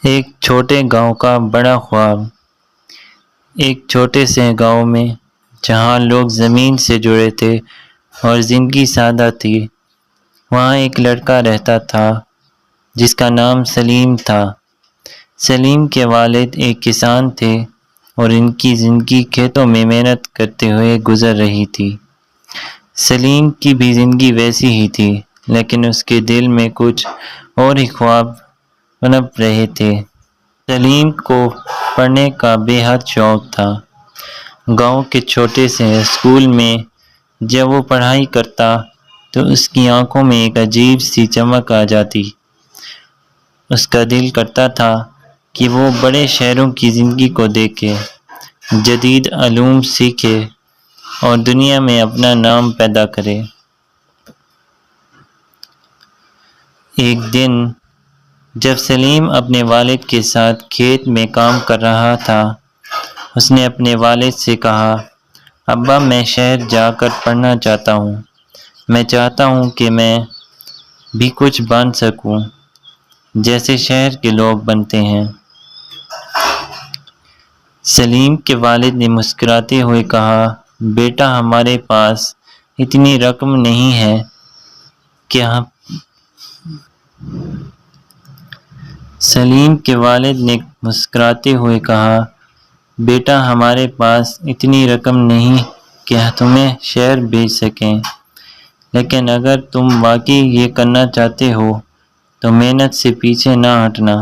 ایک چھوٹے گاؤں کا بڑا خواب۔ ایک چھوٹے سے گاؤں میں جہاں لوگ زمین سے جڑے تھے اور زندگی سادہ تھی، وہاں ایک لڑکا رہتا تھا جس کا نام سلیم تھا۔ سلیم کے والد ایک کسان تھے اور ان کی زندگی کھیتوں میں محنت کرتے ہوئے گزر رہی تھی۔ سلیم کی بھی زندگی ویسی ہی تھی، لیکن اس کے دل میں کچھ اور ہی خواب پنپ رہے تھے۔ سلیم کو پڑھنے کا بے حد شوق تھا۔ گاؤں کے چھوٹے سے اسکول میں جب وہ پڑھائی کرتا تو اس کی آنکھوں میں ایک عجیب سی چمک آ جاتی۔ اس کا دل کرتا تھا کہ وہ بڑے شہروں کی زندگی کو دیکھے، جدید علوم سیکھے اور دنیا میں اپنا نام پیدا کرے۔ ایک دن جب سلیم اپنے والد کے ساتھ کھیت میں کام کر رہا تھا، اس نے اپنے والد سے کہا، ابا میں شہر جا کر پڑھنا چاہتا ہوں۔ میں چاہتا ہوں کہ میں بھی کچھ بن سکوں جیسے شہر کے لوگ بنتے ہیں۔ سلیم کے والد نے مسکراتے ہوئے کہا، بیٹا ہمارے پاس اتنی رقم نہیں ہے کہ ہم سلیم کے والد نے مسکراتے ہوئے کہا، بیٹا ہمارے پاس اتنی رقم نہیں کہ تمہیں شہر بھیج سکیں، لیکن اگر تم واقعی یہ کرنا چاہتے ہو تو محنت سے پیچھے نہ ہٹنا۔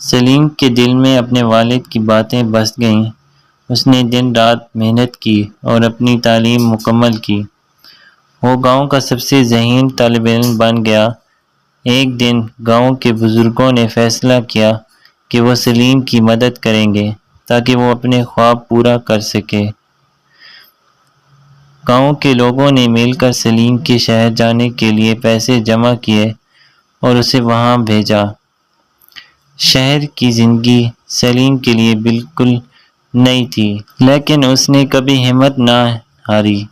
سلیم کے دل میں اپنے والد کی باتیں بس گئیں۔ اس نے دن رات محنت کی اور اپنی تعلیم مکمل کی۔ وہ گاؤں کا سب سے ذہین طالب علم بن گیا۔ ایک دن گاؤں کے بزرگوں نے فیصلہ کیا کہ وہ سلیم کی مدد کریں گے تاکہ وہ اپنے خواب پورا کر سکے۔ گاؤں کے لوگوں نے مل کر سلیم کے شہر جانے کے لیے پیسے جمع کیے اور اسے وہاں بھیجا۔ شہر کی زندگی سلیم کے لیے بالکل نئی تھی، لیکن اس نے کبھی ہمت نہ ہاری۔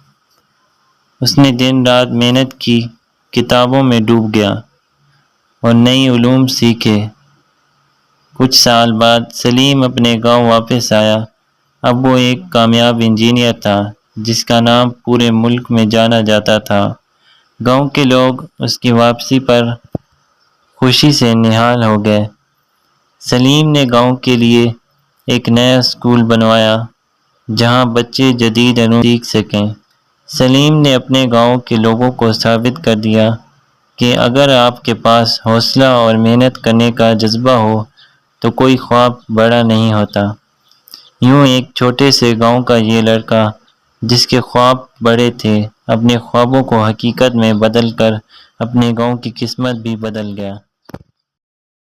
اس نے دن رات محنت کی، کتابوں میں ڈوب گیا اور نئی علوم سیکھے۔ کچھ سال بعد سلیم اپنے گاؤں واپس آیا۔ اب وہ ایک کامیاب انجینئر تھا جس کا نام پورے ملک میں جانا جاتا تھا۔ گاؤں کے لوگ اس کی واپسی پر خوشی سے نہال ہو گئے۔ سلیم نے گاؤں کے لیے ایک نیا اسکول بنوایا جہاں بچے جدید علوم سیکھ سکیں۔ سلیم نے اپنے گاؤں کے لوگوں کو ثابت کر دیا کہ اگر آپ کے پاس حوصلہ اور محنت کرنے کا جذبہ ہو تو کوئی خواب بڑا نہیں ہوتا۔ یوں ایک چھوٹے سے گاؤں کا یہ لڑکا جس کے خواب بڑے تھے، اپنے خوابوں کو حقیقت میں بدل کر اپنے گاؤں کی قسمت بھی بدل گیا۔